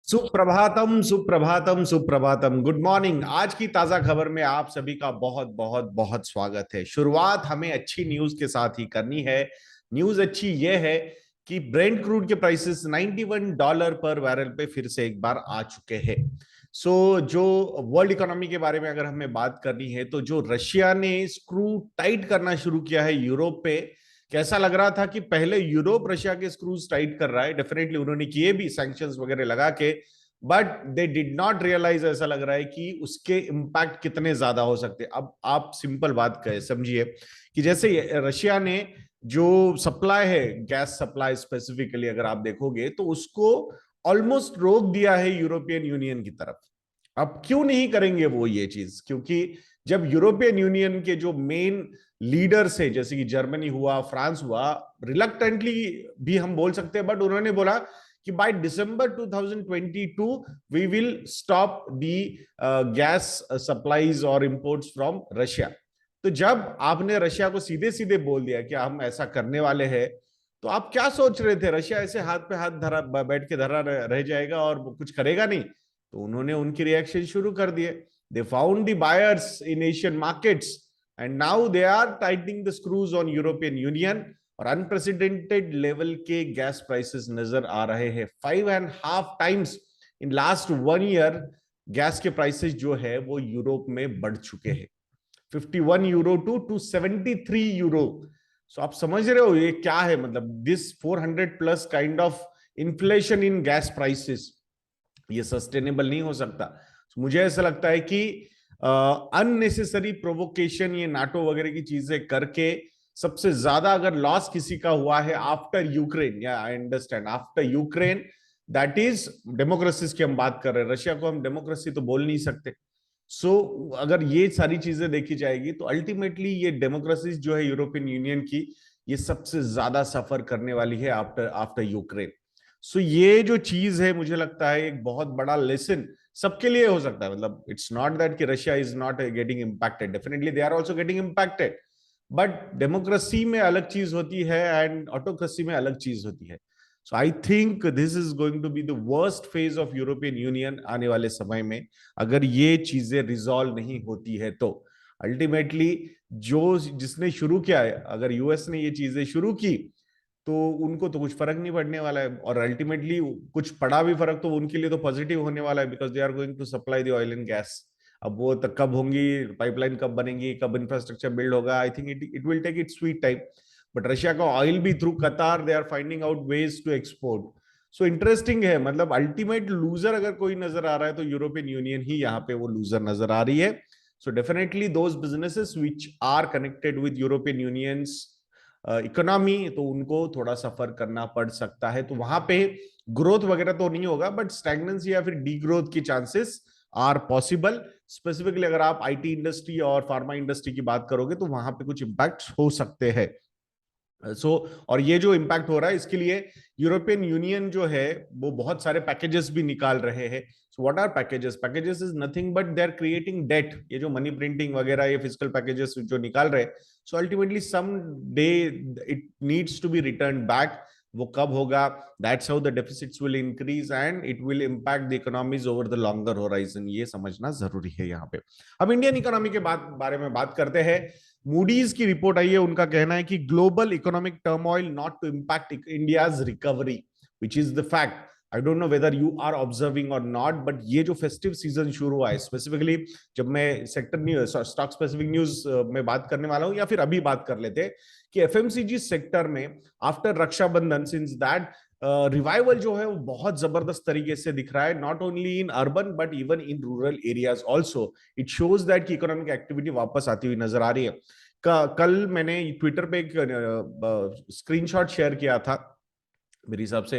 सुप्रभातम सुप्रभातम सुप्रभातम। Good morning. आज की ताजा खबर में आप सभी का बहुत बहुत बहुत स्वागत है। शुरुआत हमें अच्छी न्यूज के साथ ही करनी है। न्यूज अच्छी यह है कि ब्रेंट क्रूड के प्राइसेस $91 पर बैरल पे फिर से एक बार आ चुके हैं। जो वर्ल्ड इकोनॉमी के बारे में अगर हमें बात करनी है तो जो रशिया ने स्क्रू टाइट करना शुरू किया है यूरोप पे, कैसा लग रहा था कि पहले यूरोप रशिया के स्क्रूज टाइट कर रहा है। डेफिनेटली उन्होंने किए भी सैंक्शंस वगैरह लगा के, but they did not realise. ऐसा लग रहा है कि उसके इम्पैक्ट कितने ज्यादा हो सकते हैं। अब आप सिंपल बात कहें, समझिए कि जैसे रशिया ने जो सप्लाई है, गैस सप्लाई स्पेसिफिकली अगर आप देखोगे तो उसको ऑलमोस्ट रोक दिया है यूरोपियन यूनियन की तरफ। अब क्यों नहीं करेंगे वो ये चीज? क्योंकि जब यूरोपियन यूनियन के जो मेन लीडर्स है, जैसे कि जर्मनी हुआ, फ्रांस हुआ, रिलक्टेंटली भी हम बोल सकते हैं, बट उन्होंने बोला कि by December 2022 we will stop the gas supplies और इंपोर्ट्स फ्रॉम रशिया। तो जब आपने रशिया को सीधे सीधे बोल दिया कि हम ऐसा करने वाले हैं, तो आप क्या सोच रहे थे? रशिया ऐसे हाथ पे हाथ धरा बैठ के धरा रह जाएगा और कुछ करेगा नहीं? तो उन्होंने उनकी रिएक्शन शुरू कर दिए। They found the buyers in Asian markets and now they are tightening the screws on European Union. और अनप्रेसिडेंटेड लेवल के गैस प्राइसेस नजर आ रहे हैं। 5.5 times in last 1 year gas के प्राइसेस जो है वो यूरोप में बढ़ चुके हैं। €51 टू 73 यूरो। सो आप समझ रहे हो ये क्या है? मतलब this 400 plus kind of inflation in gas prices, ये सस्टेनेबल नहीं हो सकता। मुझे ऐसा लगता है कि अननेसेसरी प्रोवोकेशन, ये नाटो वगैरह की चीजें करके सबसे ज्यादा अगर लॉस किसी का हुआ है आफ्टर यूक्रेन, या I understand after Ukraine, that is democracies की हम बात कर रहे हैं। रशिया को हम डेमोक्रेसी तो बोल नहीं सकते। अगर ये सारी चीजें देखी जाएगी तो अल्टीमेटली ये डेमोक्रेसीज जो है यूरोपियन यूनियन की, ये सबसे ज्यादा सफर करने वाली है आफ्टर आफ्टर यूक्रेन। ये जो चीज है, मुझे लगता है एक बहुत बड़ा लेसन सबके लिए हो सकता है। मतलब इट्स नॉट दैट कि Russia is not getting impacted, definitely they are also getting impacted. But democracy में अलग चीज होती है एंड ऑटोक्रेसी में अलग चीज होती है। I think this is going to be the worst phase of European Union आने वाले समय में, अगर ये चीजें रिजॉल्व नहीं होती है तो। अल्टीमेटली जो जिसने शुरू किया है, अगर यूएस ने ये चीजें शुरू की तो उनको तो कुछ फर्क नहीं पड़ने वाला है। और अल्टीमेटली कुछ पड़ा भी फर्क तो उनके लिए तो पॉजिटिव होने वाला है, because they are going to supply the oil and gas. अब वो तक कब होंगी, पाइपलाइन कब बनेंगी, कब इंफ्रास्ट्रक्चर बिल्ड होगा, I think it will take it sweet time. But Russia का ऑयल भी through Qatar they are finding out ways to export. Interesting है। मतलब अल्टीमेट लूजर अगर कोई नजर आ रहा है तो यूरोपियन यूनियन ही यहाँ पे वो लूजर नजर आ रही है। Definitely those businesses which are connected with European unions economy, तो उनको थोड़ा सफर करना पड़ सकता है। तो वहां पे ग्रोथ वगैरह तो नहीं होगा, बट स्टैग्नेंसी या फिर डी ग्रोथ की चांसेस आर पॉसिबल। स्पेसिफिकली अगर आप आईटी इंडस्ट्री और फार्मा इंडस्ट्री की बात करोगे तो वहां पे कुछ इंपैक्ट हो सकते हैं। और ये जो इम्पैक्ट हो रहा है इसके लिए यूरोपियन यूनियन जो है वो बहुत सारे पैकेजेस भी निकाल रहे हैं। What are packages? Packages is nothing but they are creating debt. ये जो मनी प्रिंटिंग वगैरह, ये फिजिकल पैकेजेस जो निकाल रहे हैं, ultimately some day it needs to be return back. वो कब होगा? That's how the deficits will increase and it will impact the economies over the longer horizon. ये समझना जरूरी है यहाँ पे। अब इंडियन इकोनॉमी के बारे में बात करते हैं। मूडीज की रिपोर्ट आई है। उनका कहना है कि global economic turmoil not to impact India's recovery, which is the fact. I don't know whether you are observing और नॉट, बट ये जो फेस्टिव सीजन शुरू हुआ है, स्पेसिफिकली जब मैं sector news, stock specific news में बात करने वाला हूं, या फिर अभी बात कर लेते कि एफएमसीजी सेक्टर में after Rakshabandhan, since that revival जो है वो बहुत जबरदस्त तरीके से दिख रहा है, not only in urban but even in rural areas also. It shows that कि इकोनॉमिक एक्टिविटी वापस आती हुई नजर आ रही है। कल मैंने ट्विटर पे एक स्क्रीनशॉट शेयर किया था। मेरे हिसाब से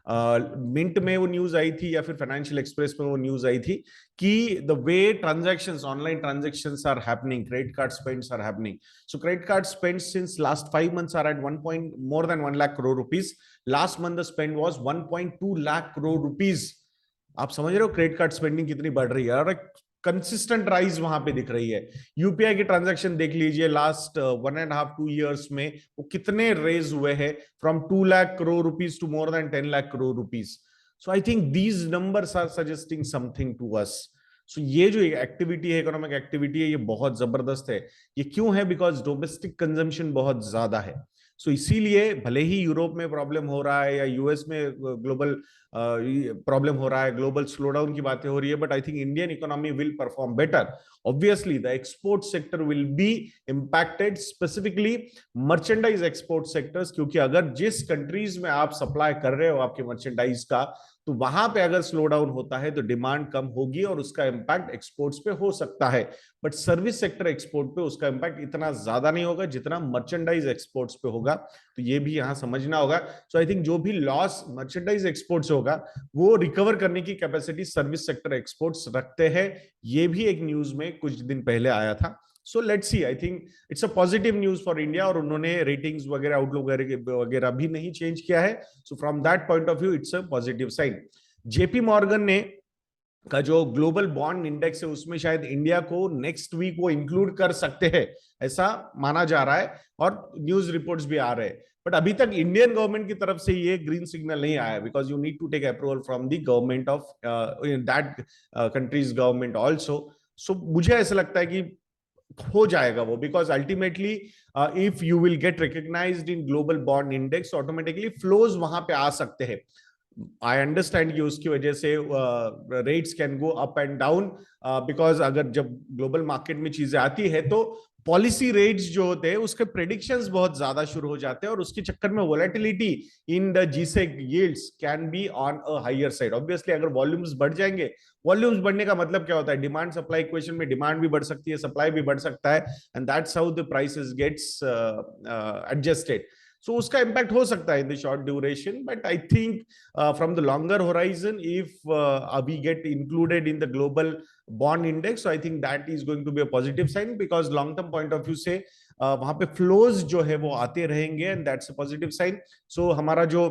मिंट में वो न्यूज आई थी या फिर फाइनेंशियल एक्सप्रेस में वो न्यूज आई थी कि the way transactions, online transactions are happening, credit card spends are happening. Credit card spends since last 5 months are at 1 point more than 1 lakh crore rupees. Last month the spend was 1.2 lakh crore rupees. आप समझ रहे हो credit card spending कितनी बढ़ रही है, और एक कंसिस्टेंट राइज वहां पे दिख रही है। यूपीआई के ट्रांजैक्शन देख लीजिए, लास्ट 1.5 2 years में वो कितने रेज हुए हैं, from 2 lakh crore rupees to more than 10 lakh crore rupees. So I think these numbers are suggesting something to us. So ये जो एक्टिविटी है, इकोनॉमिक एक्टिविटी है, ये बहुत जबरदस्त है। ये क्यों है? बिकॉज डोमेस्टिक कंजम्पशन बहुत ज्यादा है। सो इसीलिए भले ही यूरोप में प्रॉब्लम हो रहा है या यूएस में ग्लोबल प्रॉब्लम हो रहा है, ग्लोबल स्लोडाउन की बातें हो रही है, but I think Indian economy will perform better. Obviously the export sector will be impacted, specifically merchandise export sectors, क्योंकि अगर जिस कंट्रीज में आप सप्लाई कर रहे हो आपके मर्चेंडाइज का, तो वहां पे अगर स्लो डाउन होता है तो डिमांड कम होगी और उसका इंपैक्ट एक्सपोर्ट्स पे हो सकता है। बट सर्विस सेक्टर एक्सपोर्ट पे उसका इंपैक्ट इतना ज्यादा नहीं होगा जितना मर्चेंडाइज एक्सपोर्ट्स पे होगा। तो ये भी यहां समझना होगा। सो आई थिंक जो भी लॉस मर्चेंडाइज एक्सपोर्ट्स होगा वो रिकवर करने की कैपेसिटी सर्विस सेक्टर एक्सपोर्ट्स रखते हैं। ये भी एक न्यूज में कुछ दिन पहले आया था। So let's see, I think it's a positive news for India. और उन्होंने रेटिंग्स वगैरह, आउटलुक वगैरह भी नहीं चेंज किया है। So from that point of view it's a positive sign. JP Morgan ने का जो ग्लोबल बॉन्ड इंडेक्स है उसमें शायद इंडिया को नेक्स्ट वीक वो इंक्लूड कर सकते हैं, ऐसा माना जा रहा है और न्यूज रिपोर्ट्स भी आ रहे हैं। बट अभी तक इंडियन गवर्नमेंट की तरफ से ये ग्रीन सिग्नल नहीं आया, because you need to take approval from the government of that country's government also. So मुझे ऐसा लगता है कि हो जाएगा वो, because ultimately if you will get recognized in global bond index, automatically flows वहां पे आ सकते हैं। आई अंडरस्टैंड कि उसकी वजह से rates can go up and down, because अगर जब ग्लोबल मार्केट में चीजें आती है तो पॉलिसी रेट्स जो होते हैं उसके प्रेडिक्शंस बहुत ज्यादा शुरू हो जाते हैं और उसके चक्कर में volatility in the G Sec yields can be on a higher side. Obviously अगर वॉल्यूम्स बढ़ जाएंगे, वॉल्यूम्स बढ़ने का मतलब क्या होता है? डिमांड सप्लाई इक्वेशन में डिमांड भी बढ़ सकती है, सप्लाई भी बढ़ सकता है, and that's how the prices gets adjusted. So उसका इंपैक्ट हो सकता है in the short duration, but I think from the longer horizon if we get included in the global bond index, I think that is going to be a positive sign, because long term point of view से वहां पे flows जो है वो आते रहेंगे and that's a positive sign. So हमारा जो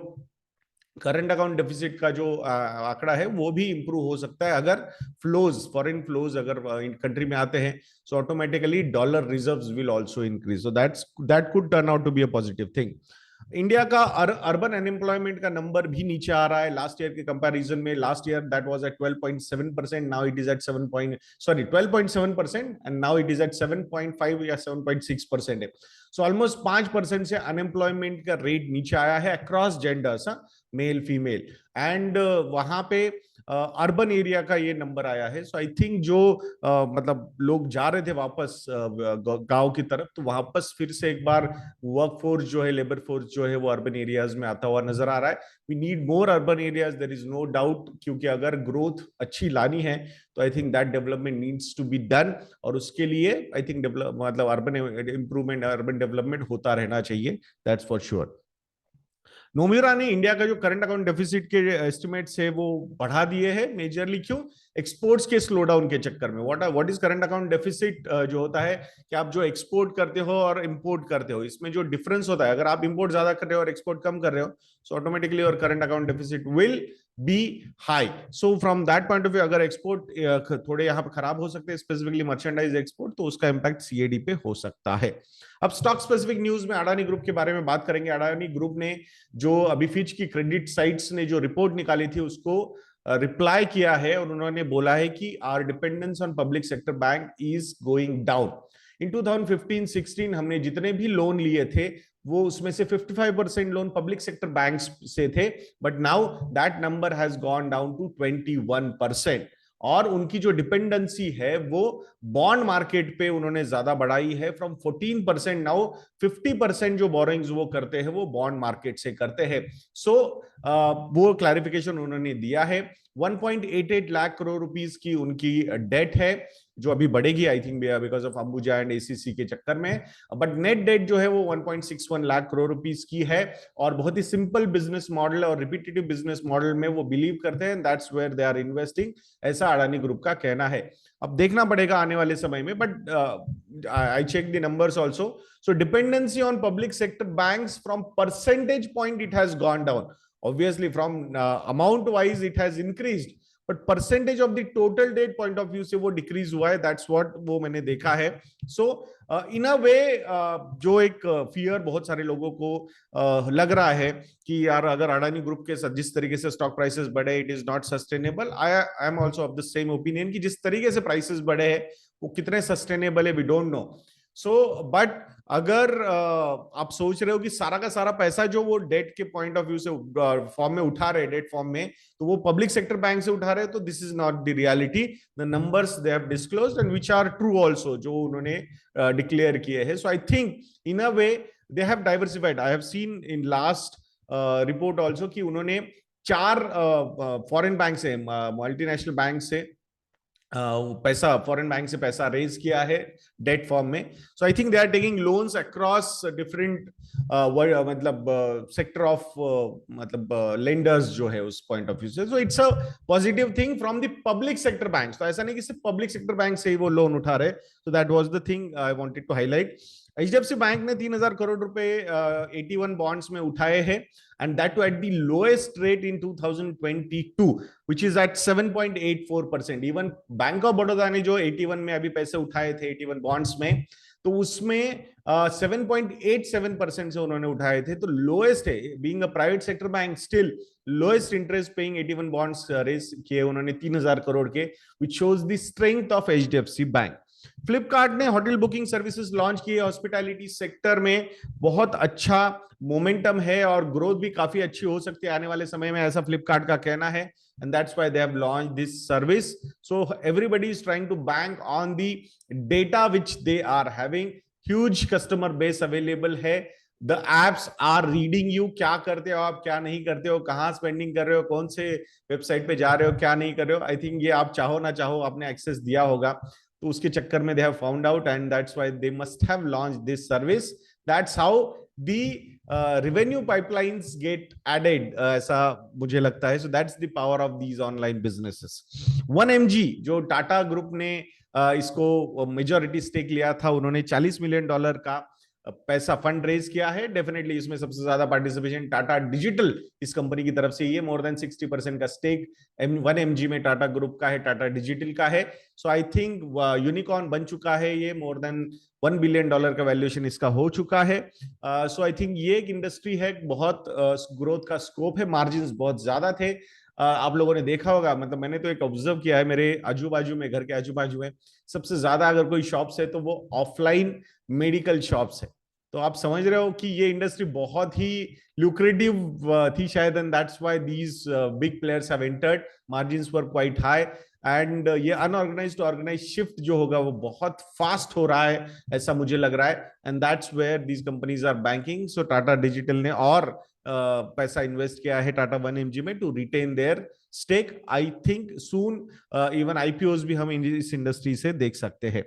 करंट अकाउंट डेफिसिट का जो आंकड़ा है वो भी इंप्रूव हो सकता है अगर फ्लोज, फॉरेन फ्लोज अगर कंट्री में आते हैं, so automatically dollar reserves will also increase. So that could turn out to be a positive thing. India का अर्बन अनएम्प्लॉयमेंट का नंबर भी नीचे आ रहा है लास्ट ईयर के कंपैरिजन में। Last year that was at 12.7%, now it is at 12.7% and now it is at 7.5 या 7.6% है। सो ऑलमोस्ट 5% से अनएम्प्लॉयमेंट का रेट नीचे आया है across genders, male female, and वहां पे अर्बन एरिया का ये नंबर आया है। सो आई थिंक जो मतलब लोग जा रहे थे वापस गांव की तरफ, तो वापस फिर से एक बार वर्क फोर्स जो है, लेबर फोर्स जो है वो अर्बन एरियाज में आता हुआ नजर आ रहा है। We need more urban areas, there is no doubt, क्योंकि अगर ग्रोथ अच्छी लानी है तो I think that development needs to be done, और उसके लिए आई थिंक मतलब अर्बन इंप्रूवमेंट, अर्बन डेवलपमेंट होता रहना चाहिए, दैट्स फॉर श्योर। नोमिरा ने इंडिया का जो करंट अकाउंट डेफिसिट के एस्टिमेट्स है वो बढ़ा दिए हैं, मेजरली क्यों? एक्सपोर्ट्स के स्लो डाउन के चक्कर में। What is current account deficit? जो होता है कि आप जो एक्सपोर्ट करते हो और इंपोर्ट करते हो, इसमें जो डिफरेंस होता है, अगर आप इंपोर्ट ज्यादा कर रहे हो और एक्सपोर्ट कम कर रहे हो, सो ऑटोमेटिकली और current account deficit will be high. So from that point of view अगर एक्सपोर्ट थोड़े यहाँ पे खराब हो सकते हैं, स्पेसिफिकली मर्चेंडाइज एक्सपोर्ट, तो उसका इंपैक्ट सीएडी पे हो सकता है। अब स्टॉक स्पेसिफिक न्यूज में अडानी ग्रुप के बारे में बात करेंगे। अडानी ग्रुप ने जो अभी फिच की क्रेडिट साइट्स ने जो रिपोर्ट निकाली थी उसको रिप्लाई किया है, और उन्होंने बोला है कि our dependence on public sector bank is going down. In 2015-16 हमने जितने भी लोन लिए थे वो उसमें से 55% लोन पब्लिक सेक्टर बैंक्स से थे, but now that number has gone down to 21%। और उनकी जो डिपेंडेंसी है वो बॉन्ड मार्केट पे उन्होंने ज्यादा बढ़ाई है, फ्रॉम 14% नाउ 50% जो बोरोइंग्स वो करते हैं वो बॉन्ड मार्केट से करते हैं। सो वो क्लैरिफिकेशन उन्होंने दिया है। 1.88 लाख करोड़ रुपीस की उनकी डेट है, जो अभी बढ़ेगी I think because of Ambuja and ACC के चक्कर में, बट नेट डेट जो है वो 1.61 लाख करोड़ रुपीस की है। और बहुत ही सिंपल बिजनेस मॉडल और रिपीटेटिव बिजनेस मॉडल में वो बिलीव करते हैं, that's where they are investing, ऐसा अडानी ग्रुप का कहना है। अब देखना पड़ेगा आने वाले समय में, but I check the numbers also. So dependency on public sector banks from percentage point it has gone down, obviously from amount wise it has increased, but percentage of the total debt point of view से वो decrease हुआ है, that's what वो मैंने देखा है। सो इन a वे जो एक फियर बहुत सारे लोगों को लग रहा है कि यार अगर अडानी ग्रुप के साथ जिस तरीके से स्टॉक प्राइसेस बढ़े, it is not sustainable. I am also of the same opinion कि जिस तरीके से प्राइसेस बढ़े हैं वो कितने सस्टेनेबल है we don't know. So but अगर आप सोच रहे हो कि सारा का सारा पैसा जो वो डेट के पॉइंट ऑफ व्यू से फॉर्म में उठा रहे, डेट फॉर्म में, तो वो पब्लिक सेक्टर बैंक से उठा रहे हैं, तो this is not the reality. The numbers they have disclosed and which are true also, जो उन्होंने डिक्लेयर किए हैं। So I think in a way they have diversified. I have seen in last report also कि उन्होंने 4 foreign bank से, multinational bank से पैसा, foreign bank से पैसा रेज किया है डेट फॉर्म में। So I think they are taking loans across different मतलब सेक्टर ऑफ मतलब लेंडर्स जो है उस पॉइंट ऑफ व्यू से। So it's a positive thing from the public sector bank. तो ऐसा नहीं कि सिर्फ पब्लिक सेक्टर बैंक से ही वो लोन उठा रहे। So that was the thing I wanted to highlight. HDFC bank ने 3,000 करोड़ रुपए 81 बॉन्ड्स में उठाए हैं, and that too at the lowest rate in 2022, which is at 7.84%. Even bank of Baroda ने जो 81 में अभी पैसे उठाए थे 81 बॉन्ड्स में, तो उसमें 7.87% से उन्होंने उठाए थे। तो लोएस्ट है, being a private sector bank, still lowest interest paying 81 bonds raise किए उन्होंने 3,000 करोड़ के, which shows the strength of HDFC bank. Flipkart ने होटल बुकिंग सर्विसेज लॉन्च की है हॉस्पिटैलिटी सेक्टर में, बहुत अच्छा मोमेंटम है और ग्रोथ भी काफी अच्छी हो सकती है आने वाले समय में, ऐसा फ्लिपकार्ट का कहना है। and that's why they have launched this service. So everybody is trying to bank on the data which they are having. Huge customer base available है। The apps are reading you, क्या करते हो आप, क्या नहीं करते हो, कहाँ स्पेंडिंग कर रहे हो, कौन से वेबसाइट पे जा रहे हो, क्या नहीं कर रहे हो। आई थिंक ये आप चाहो ना चाहो आपने एक्सेस दिया होगा, तो उसके चक्कर में they have found out, and that's why they must have launched this service. That's how the revenue pipelines get added, ऐसा मुझे लगता है। So that's the power of these online businesses. 1mg जो टाटा ग्रुप ने इसको मेजॉरिटी स्टेक लिया था, उन्होंने $40 मिलियन का पैसा फंड रेज किया है। डेफिनेटली इसमें सबसे ज्यादा पार्टिसिपेशन टाटा डिजिटल इस कंपनी की तरफ से, ये मोर देन 60% का स्टेक 1mg में टाटा ग्रुप का है, टाटा डिजिटल का है। सो आई थिंक यूनिकॉर्न बन चुका है ये, मोर देन $1 बिलियन का वैल्यूएशन इसका हो चुका है। सो आई थिंक ये एक इंडस्ट्री है, बहुत ग्रोथ का स्कोप है, मार्जिन बहुत ज्यादा थे। आप लोगों ने देखा होगा, मतलब मैंने तो एक ऑब्जर्व किया है मेरे आजू बाजू में, घर के आजू बाजू में सबसे ज्यादा अगर कोई शॉप्स है तो वो ऑफलाइन मेडिकल शॉप्स है। तो आप समझ रहे हो कि ये इंडस्ट्री बहुत ही ल्यूक्रेटिव थी शायद, and that's why these big players have entered. Margins were quite high, and ये अनऑर्गेनाइज्ड टू ऑर्गेनाइज शिफ्ट जो होगा वो बहुत फास्ट हो रहा है, ऐसा मुझे लग रहा है। And that's where these companies are banking. So Tata digital ने और पैसा इन्वेस्ट किया है टाटा 1mg में to retain their stake. I think soon even IPOs भी हम इस इंडस्ट्री से देख सकते हैं।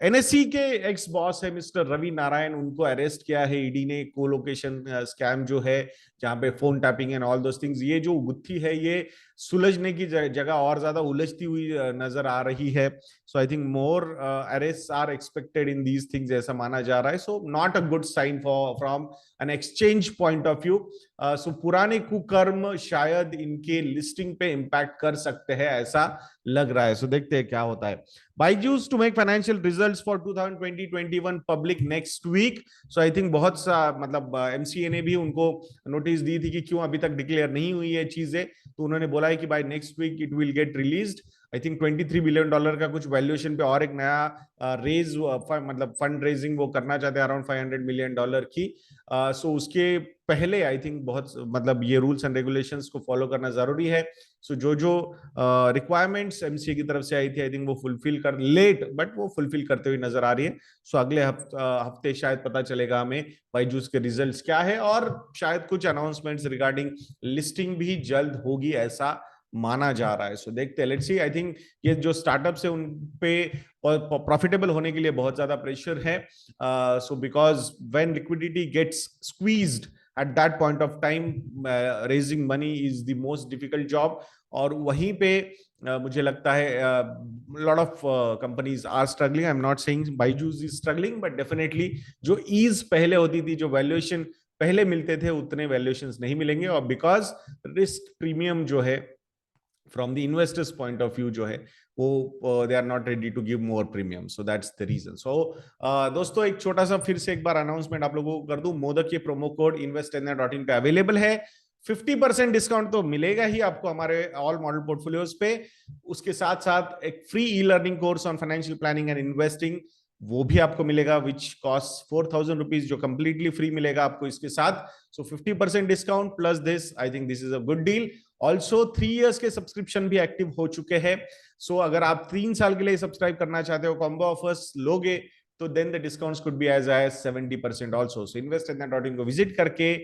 एनएससी के एक्स बॉस है मिस्टर रवि नारायण, उनको अरेस्ट किया है ईडी ने, कोलोकेशन स्कैम जो है जहां पे phone tapping and all those things, ये जो गुत्थी है ये सुलझने की जगह और ज्यादा उलझती हुई नजर आ रही है। So I think more arrest are expected in these things, ऐसा माना जा रहा है। So not a good sign for from an exchange point of view. So पुराने कुकर्म शायद इनके लिस्टिंग पे इंपैक्ट कर सकते हैं, ऐसा लग रहा है। सो देखते हैं क्या होता है। Byju's to make financial results for 2020-21 public next week. So I think बहुत सा मतलब एमसीए ने भी उनको नोटिस दी थी कि क्यों अभी तक डिक्लेयर नहीं हुई है चीजें, तो उन्होंने बोला है कि by next week it will get released. I think $23 billion का कुछ वैल्यूएशन पे और एक नया रेज मतलब फंड रेजिंग वो करना चाहते हैं अराउंड $500 मिलियन की। सो उसके पहले आई थिंक बहुत मतलब ये रूल्स एंड रेगुलेशंस को फॉलो करना जरूरी है। सो जो जो रिक्वायरमेंट्स एमसीए की तरफ से आई थी आई थिंक वो फुलफिल कर, लेट बट वो फुलफिल करते हुए नजर आ रही है। सो अगले हफ्ते शायद पता चलेगा हमें बायजूस के रिजल्ट्स क्या है, और शायद कुछ अनाउंसमेंट्स रिगार्डिंग लिस्टिंग भी जल्द होगी, ऐसा माना जा रहा है। सो देखते हैं, लेट्स सी। आई थिंक ये जो स्टार्टअप्स है उन पे प्रॉफिटेबल होने के लिए बहुत ज्यादा प्रेशर है। So because when liquidity gets squeezed at that point of time, raising money is the most difficult job, और वहीं पे मुझे लगता है lot of companies are struggling. I'm not saying Byju's is struggling, but definitely जो ease पहले होती थी, जो valuation पहले मिलते थे, उतने valuations नहीं मिलेंगे, और because risk premium जो है from the investors point of view जो है वो they are not ready to give more premium, so that's the reason. So दोस्तों एक छोटा सा फिर से एक बार अनाउंसमेंट आप लोगों को कर दूं, मोदक के प्रोमो कोड investindia.in पे अवेलेबल है। 50% डिस्काउंट तो मिलेगा ही आपको हमारे ऑल मॉडल पोर्टफोलियोज पे, उसके साथ साथ एक free e learning course on financial planning and investing वो भी आपको मिलेगा, विच कॉस्ट 4,000 रुपीज, जो कंप्लीटली फ्री मिलेगा आपको इसके साथ। सो 50% discount plus this, I think this is a good deal. Also 3 years के सब्सक्रिप्शन भी एक्टिव हो चुके हैं। सो अगर आप 3 साल के लिए सब्सक्राइब करना चाहते हो, कॉम्बो ऑफर्स लोगे, तो then the discounts could be as high as 70% also. So investindia.in को विजिट करके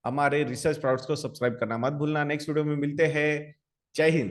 हमारे रिसर्च प्रोडक्ट्स को सब्सक्राइब करना मत भूलना। नेक्स्ट वीडियो में मिलते हैं। जय हिंद।